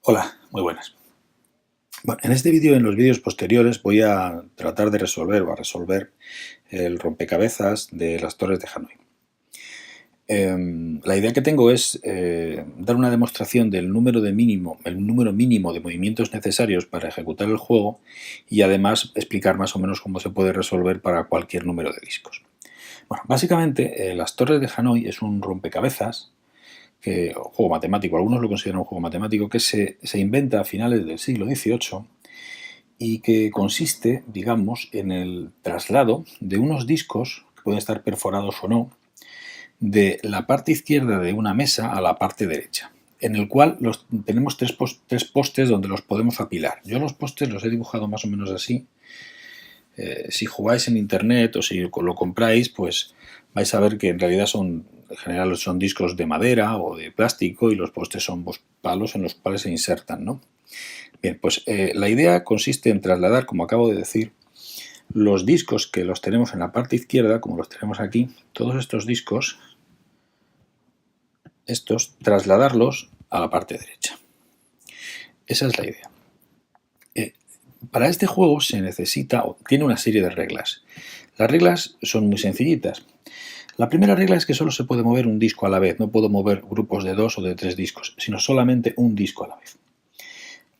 Hola, muy buenas. Bueno, en este vídeo y en los vídeos posteriores voy a tratar de resolver el rompecabezas de las torres de Hanoi. La idea que tengo es dar una demostración del el número mínimo de movimientos necesarios para ejecutar el juego y además explicar más o menos cómo se puede resolver para cualquier número de discos. Bueno, básicamente las torres de Hanoi es un rompecabezas juego matemático, algunos lo consideran un juego matemático, que se inventa a finales del siglo XVIII y que consiste, digamos, en el traslado de unos discos, que pueden estar perforados o no, de la parte izquierda de una mesa a la parte derecha, en el cual tenemos tres postes donde los podemos apilar. Yo los postes los he dibujado más o menos así. Si jugáis en internet o si lo compráis, pues vais a ver que en realidad en general son discos de madera o de plástico y los postes son palos en los cuales se insertan, ¿no? Bien, pues la idea consiste en trasladar, como acabo de decir, los discos que los tenemos en la parte izquierda, como los tenemos aquí, todos estos discos, trasladarlos a la parte derecha. Esa es la idea. Para este juego tiene una serie de reglas. Las reglas son muy sencillitas. La primera regla es que solo se puede mover un disco a la vez, no puedo mover grupos de 2 o de 3 discos, sino solamente un disco a la vez.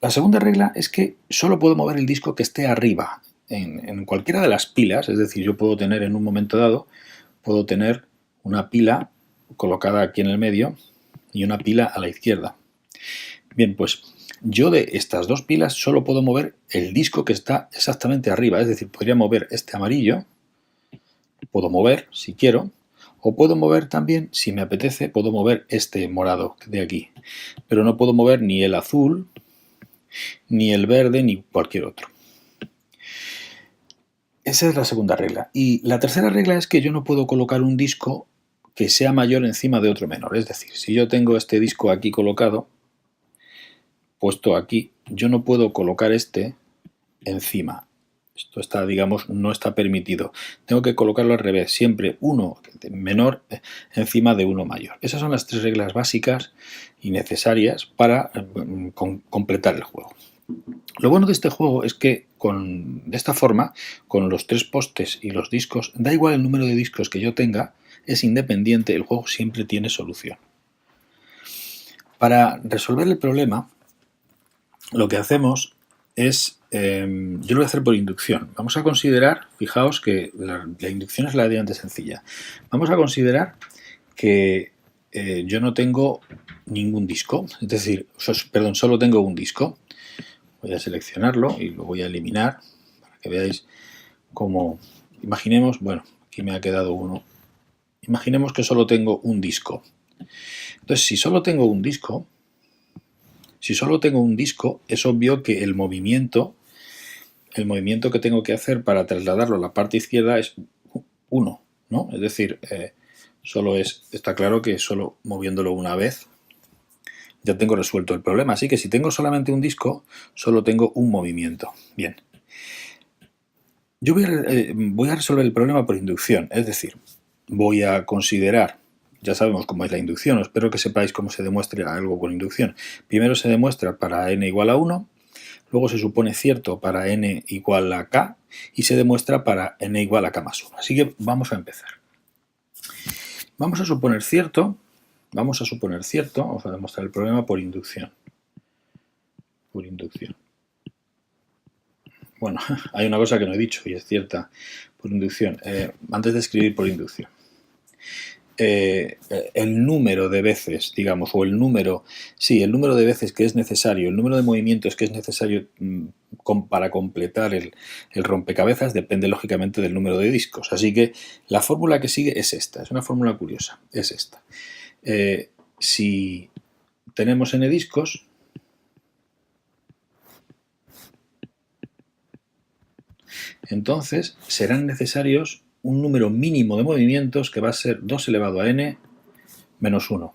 La segunda regla es que solo puedo mover el disco que esté arriba, en cualquiera de las pilas, es decir, yo puedo tener en un momento dado, puedo tener una pila colocada aquí en el medio y una pila a la izquierda. Bien, pues yo de estas dos pilas solo puedo mover el disco que está exactamente arriba, es decir, podría mover este amarillo, puedo mover si quiero, o puedo mover también, si me apetece, puedo mover este morado de aquí, pero no puedo mover ni el azul, ni el verde, ni cualquier otro. Esa es la segunda regla. Y la tercera regla es que yo no puedo colocar un disco que sea mayor encima de otro menor. Es decir, si yo tengo este disco aquí colocado, puesto aquí, yo no puedo colocar este encima. Esto está, digamos, no está permitido. Tengo que colocarlo al revés, siempre uno menor encima de uno mayor. Esas son las tres reglas básicas y necesarias para completar el juego. Lo bueno de este juego es que de esta forma, con los tres postes y los discos, da igual el número de discos que yo tenga, es independiente, el juego siempre tiene solución. Para resolver el problema, lo que hacemos es, yo lo voy a hacer por inducción. Vamos a considerar, fijaos que la inducción es relativamente sencilla. Vamos a considerar que yo no tengo ningún disco, es decir, perdón, solo tengo un disco. Voy a seleccionarlo y lo voy a eliminar para que veáis cómo, imaginemos, bueno, aquí me ha quedado uno. Imaginemos que solo tengo un disco. Entonces, si solo tengo un disco, es obvio que el movimiento que tengo que hacer para trasladarlo a la parte izquierda es 1, ¿no? Es decir, está claro que solo moviéndolo una vez ya tengo resuelto el problema. Así que si tengo solamente un disco, solo tengo un movimiento. Bien. Yo voy a resolver el problema por inducción, es decir, voy a considerar, ya sabemos cómo es la inducción, espero que sepáis cómo se demuestra algo con inducción. Primero se demuestra para n igual a 1, luego se supone cierto para n igual a k y se demuestra para n igual a k más 1. Así que vamos a empezar. Vamos a suponer cierto, vamos a demostrar el problema por inducción. Bueno, hay una cosa que no he dicho y es cierta por inducción. Antes de escribir por inducción. El número de veces, digamos, o el número de veces que es necesario, el número de movimientos que es necesario para completar el rompecabezas depende lógicamente del número de discos. Así que la fórmula que sigue es esta, es una fórmula curiosa, es esta. Si tenemos n discos, entonces serán necesarios un número mínimo de movimientos que va a ser 2 elevado a n menos 1.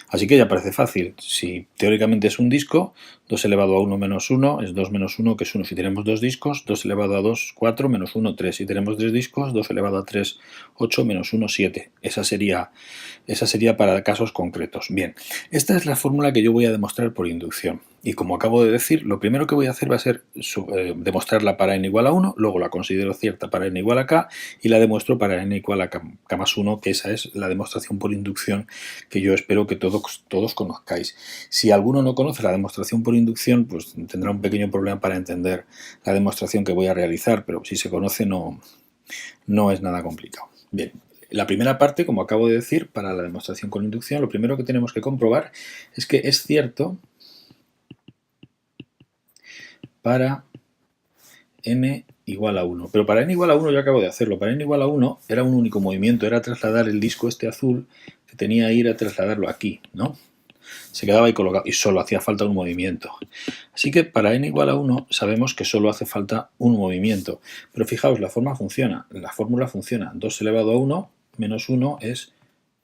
Así que ya parece fácil. Si teóricamente es un disco, 2 elevado a 1 menos 1 es 2 menos 1, que es 1. Si tenemos dos discos, 2 elevado a 2, 4, menos 1, 3. Si tenemos tres discos, 2 elevado a 3, 8, menos 1, 7. Esa sería para casos concretos. Bien, esta es la fórmula que yo voy a demostrar por inducción. Y como acabo de decir, lo primero que voy a hacer va a ser demostrarla para n igual a 1, luego la considero cierta para n igual a k y la demuestro para n igual a k más 1, que esa es la demostración por inducción que yo espero que todos conozcáis. Si alguno no conoce la demostración por inducción, pues tendrá un pequeño problema para entender la demostración que voy a realizar, pero si se conoce no es nada complicado. Bien. La primera parte, como acabo de decir, para la demostración con inducción, lo primero que tenemos que comprobar es que es cierto para n igual a 1. Pero para n igual a 1 yo acabo de hacerlo. Para n igual a 1 era un único movimiento, era trasladar el disco este azul que tenía ahí, era trasladarlo aquí, ¿no? Se quedaba ahí colocado y solo hacía falta un movimiento. Así que para n igual a 1 sabemos que solo hace falta un movimiento. Pero fijaos, la fórmula funciona. 2 elevado a 1 menos 1 es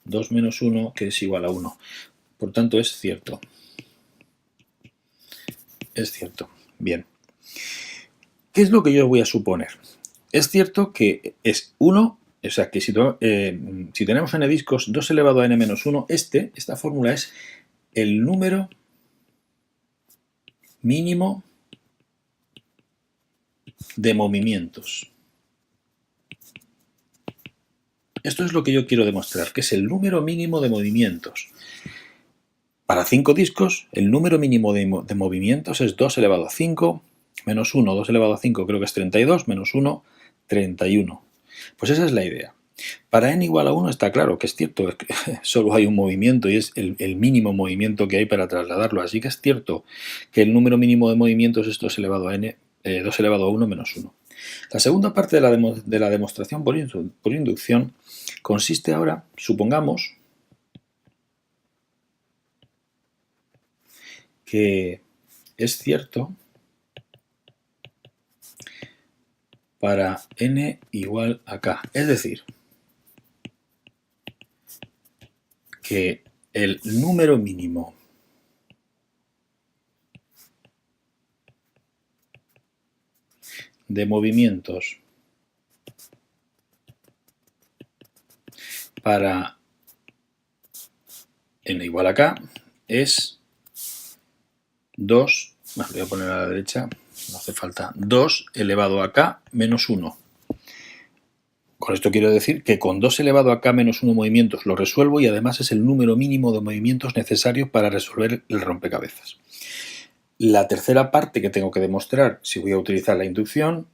2 menos 1, que es igual a 1. Por tanto, es cierto. Es cierto. Bien. ¿Qué es lo que yo voy a suponer? Es cierto que es 1, o sea que si tenemos n discos, 2 elevado a n menos 1, esta fórmula es el número mínimo de movimientos. Esto es lo que yo quiero demostrar, que es el número mínimo de movimientos. Para 5 discos, el número mínimo de movimientos es 2 elevado a 5 menos 1, 2 elevado a 5 creo que es 32, menos 1, 31. Pues esa es la idea. Para n igual a 1 está claro que es cierto, es que solo hay un movimiento y es el mínimo movimiento que hay para trasladarlo. Así que es cierto que el número mínimo de movimientos es 2 elevado a 1 menos 1. La segunda parte de la demostración por inducción consiste ahora, supongamos, que es cierto para n igual a k. Es decir, que el número mínimo de movimientos para n igual a k es 2, lo voy a poner a la derecha, no hace falta, 2 elevado a k menos 1. Con esto quiero decir que con 2 elevado a k menos 1 movimientos lo resuelvo y además es el número mínimo de movimientos necesarios para resolver el rompecabezas. La tercera parte que tengo que demostrar, si voy a utilizar la inducción,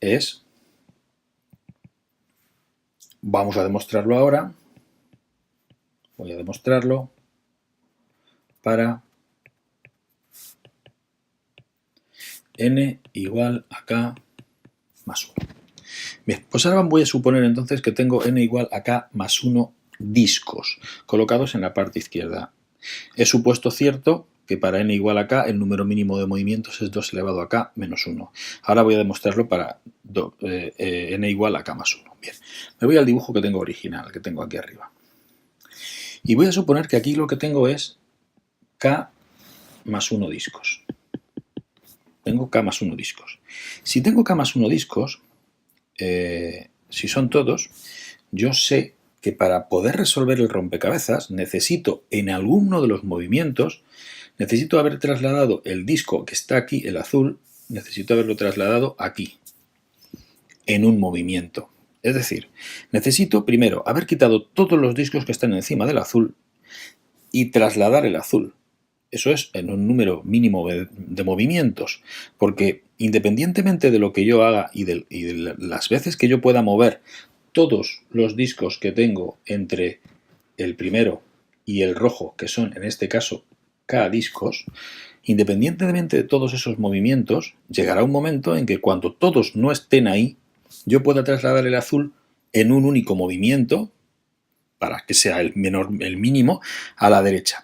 es, vamos a demostrarlo ahora, voy a demostrarlo para n igual a k más 1. Bien, pues ahora voy a suponer entonces que tengo n igual a k más 1 discos colocados en la parte izquierda. He supuesto cierto que para n igual a k el número mínimo de movimientos es 2 elevado a k menos 1. Ahora voy a demostrarlo para n igual a k más 1. Bien, me voy al dibujo que tengo original, que tengo aquí arriba. Y voy a suponer que aquí lo que tengo es k más 1 discos. Tengo k más 1 discos. Si tengo k más 1 discos, si son todos, yo sé que para poder resolver el rompecabezas necesito en alguno de los movimientos, necesito haber trasladado el disco que está aquí, el azul, necesito haberlo trasladado aquí, en un movimiento. Es decir, necesito primero haber quitado todos los discos que están encima del azul y trasladar el azul. Eso es en un número mínimo de movimientos, porque independientemente de lo que yo haga y de las veces que yo pueda mover todos los discos que tengo entre el primero y el rojo, que son en este caso k discos, independientemente de todos esos movimientos, llegará un momento en que cuando todos no estén ahí, yo pueda trasladar el azul en un único movimiento, para que sea el mínimo, a la derecha.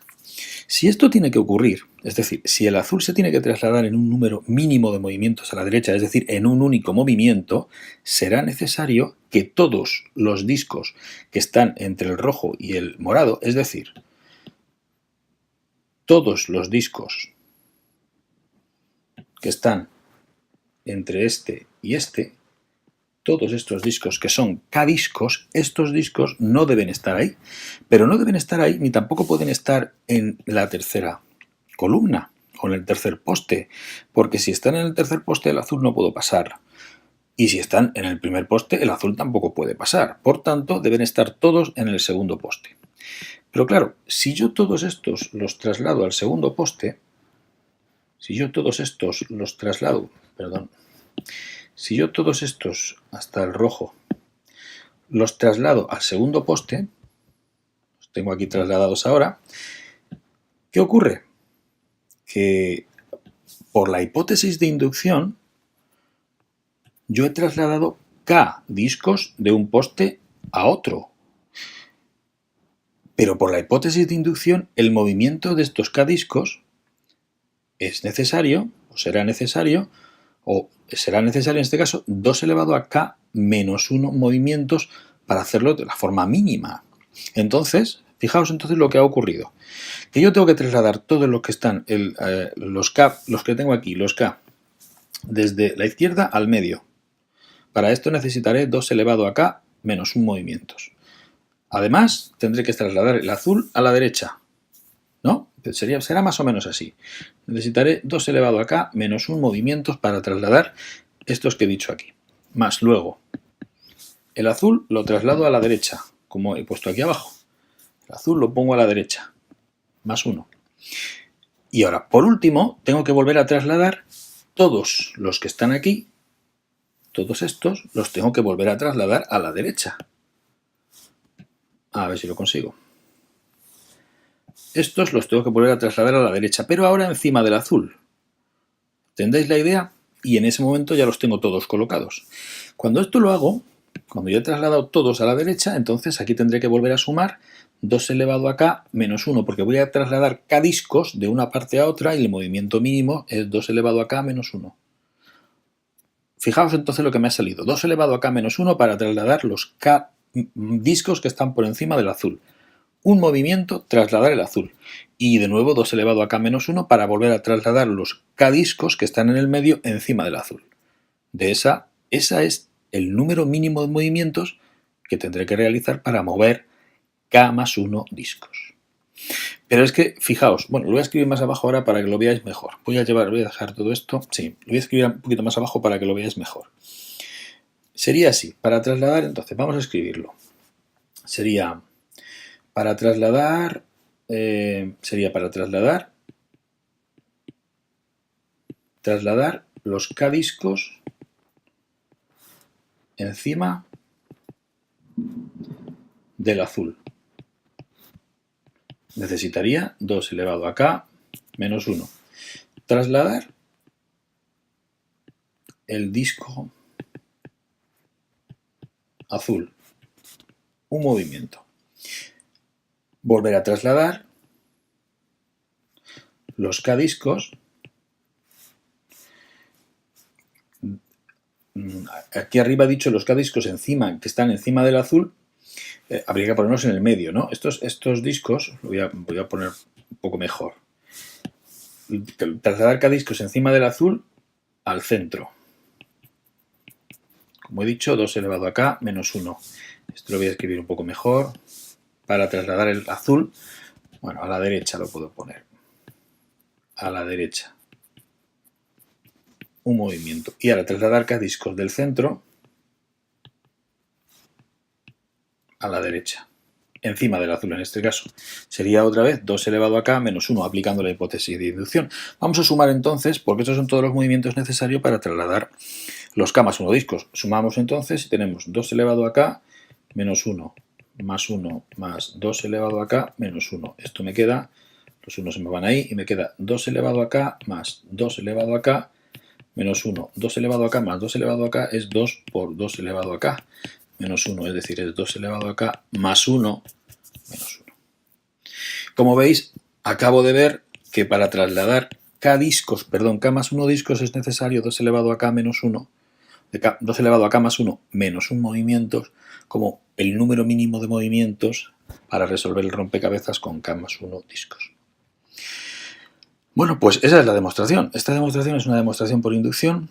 Si esto tiene que ocurrir, es decir, si el azul se tiene que trasladar en un número mínimo de movimientos a la derecha, es decir, en un único movimiento, será necesario que todos los discos que están entre el rojo y el morado, es decir, todos los discos que están entre este y este, todos estos discos que son K discos, estos discos no deben estar ahí, pero no deben estar ahí ni tampoco pueden estar en la tercera columna en el tercer poste, porque si están en el tercer poste el azul no puedo pasar. Y si están en el primer poste, el azul tampoco puede pasar. Por tanto, deben estar todos en el segundo poste. Pero claro, si yo todos estos los traslado al segundo poste, si yo todos estos hasta el rojo los traslado al segundo poste, los tengo aquí trasladados ahora, ¿qué ocurre? Que por la hipótesis de inducción, yo he trasladado K discos de un poste a otro. Pero por la hipótesis de inducción, el movimiento de estos K discos es necesario, o será necesario en este caso 2 elevado a K menos 1 movimientos para hacerlo de la forma mínima. Entonces, fijaos entonces lo que ha ocurrido. Que yo tengo que trasladar todos los que están, los que tengo aquí, los K, desde la izquierda al medio. Para esto necesitaré 2 elevado a K menos 1 movimientos. Además, tendré que trasladar el azul a la derecha, ¿no? Será más o menos así. Necesitaré 2 elevado a K menos 1 movimientos para trasladar estos que he dicho aquí. Más luego, el azul lo traslado a la derecha, como he puesto aquí abajo. El azul lo pongo a la derecha, más 1. Y ahora, por último, tengo que volver a trasladar todos los que están aquí, todos estos, los tengo que volver a trasladar a la derecha. A ver si lo consigo. Estos los tengo que volver a trasladar a la derecha, pero ahora encima del azul. ¿Entendéis la idea? Y en ese momento ya los tengo todos colocados. Cuando esto lo hago, cuando ya he trasladado todos a la derecha, entonces aquí tendré que volver a sumar 2 elevado a K menos 1, porque voy a trasladar K discos de una parte a otra y el movimiento mínimo es 2 elevado a K menos 1. Fijaos entonces lo que me ha salido. 2 elevado a K menos 1 para trasladar los K discos que están por encima del azul. Un movimiento, trasladar el azul. Y de nuevo 2 elevado a K menos 1 para volver a trasladar los K discos que están en el medio encima del azul. Esa es el número mínimo de movimientos que tendré que realizar para mover K más 1 discos. Pero es que, fijaos, bueno, lo voy a escribir más abajo ahora para que lo veáis mejor. Voy a dejar todo esto, sí, lo voy a escribir un poquito más abajo para que lo veáis mejor. Sería así, para trasladar, entonces, vamos a escribirlo. Sería para trasladar los K discos encima del azul. Necesitaría 2 elevado a K menos 1. Trasladar el disco azul. Un movimiento. Volver a trasladar los K discos. Aquí arriba he dicho los K discos encima, que están encima del azul. Habría que ponerlos en el medio, ¿no? Estos discos, voy a poner un poco mejor. Trasladar K discos encima del azul al centro. Como he dicho, 2 elevado a K menos 1. Esto lo voy a escribir un poco mejor. Para trasladar el azul, bueno, a la derecha lo puedo poner. A la derecha. Un movimiento. Y ahora trasladar K discos del centro a la derecha. Encima del azul en este caso. Sería otra vez 2 elevado a K menos 1 aplicando la hipótesis de inducción. Vamos a sumar entonces, porque estos son todos los movimientos necesarios para trasladar los K más 1 discos. Sumamos entonces y tenemos 2 elevado a K menos 1 más 1 más 2 elevado a K menos 1. Esto me queda, los 1 se me van ahí y me queda 2 elevado a K más 2 elevado a K menos 1. 2 elevado a K más 2 elevado a K es 2 por 2 elevado a K menos 1, es decir, es 2 elevado a K más 1 menos 1. Como veis, acabo de ver que para trasladar K más 1 discos es necesario 2 elevado a K menos 1, 2 elevado a K más 1 menos 1 movimientos, como el número mínimo de movimientos para resolver el rompecabezas con K más 1 discos. Bueno, pues esa es la demostración. Esta demostración es una demostración por inducción.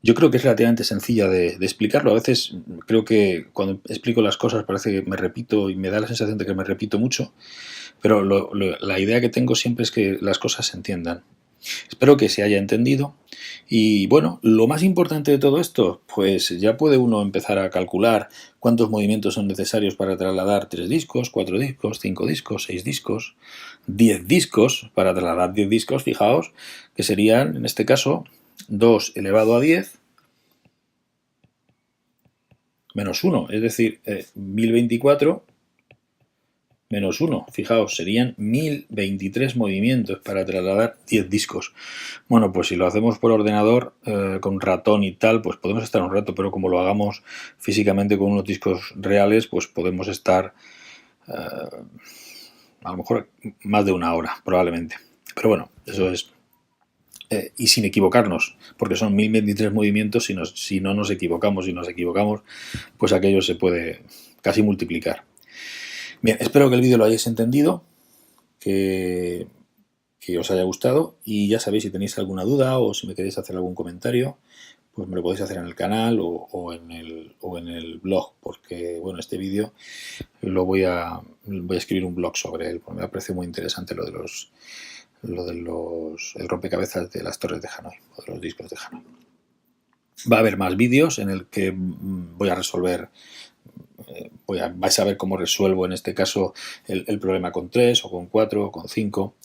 Yo creo que es relativamente sencilla de explicarlo. A veces creo que cuando explico las cosas parece que me repito y me da la sensación de que me repito mucho. Pero la idea que tengo siempre es que las cosas se entiendan. Espero que se haya entendido. Y bueno, lo más importante de todo esto, pues ya puede uno empezar a calcular cuántos movimientos son necesarios para trasladar 3 discos, 4 discos, 5 discos, 6 discos, 10 discos. Para trasladar 10 discos, fijaos, que serían, en este caso, 2 elevado a 10 menos 1, es decir, 1024 menos 1. Fijaos, serían 1023 movimientos para trasladar 10 discos. Bueno, pues si lo hacemos por ordenador, con ratón y tal, pues podemos estar un rato, pero como lo hagamos físicamente con unos discos reales, pues podemos estar a lo mejor más de una hora, probablemente. Pero bueno, eso es... y sin equivocarnos, porque son 1023 movimientos. Si no nos equivocamos, pues aquello se puede casi multiplicar. Bien, espero que el vídeo lo hayáis entendido, que os haya gustado, y ya sabéis, si tenéis alguna duda o si me queréis hacer algún comentario, pues me lo podéis hacer en el canal o en el blog, porque bueno, este vídeo voy a escribir un blog sobre él, porque me parece muy interesante lo de el rompecabezas de las torres de Hanoi, o de los discos de Hanoi. Va a haber más vídeos en el que voy a resolver, vais a ver cómo resuelvo en este caso el problema con 3 o con 4 o con 5,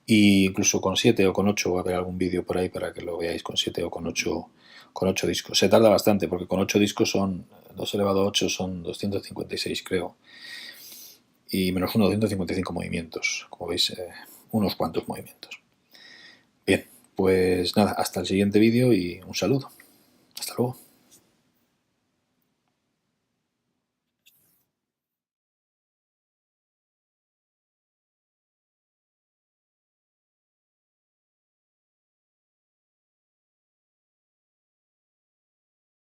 e incluso con 7 o con 8. Va a haber algún vídeo por ahí para que lo veáis con 7 o con 8 discos. Se tarda bastante porque con 8 discos son 2 elevado a 8 son 256, creo, y menos 1, 255 movimientos, como veis, unos cuantos movimientos. Bien, pues nada, hasta el siguiente vídeo y un saludo. Hasta luego.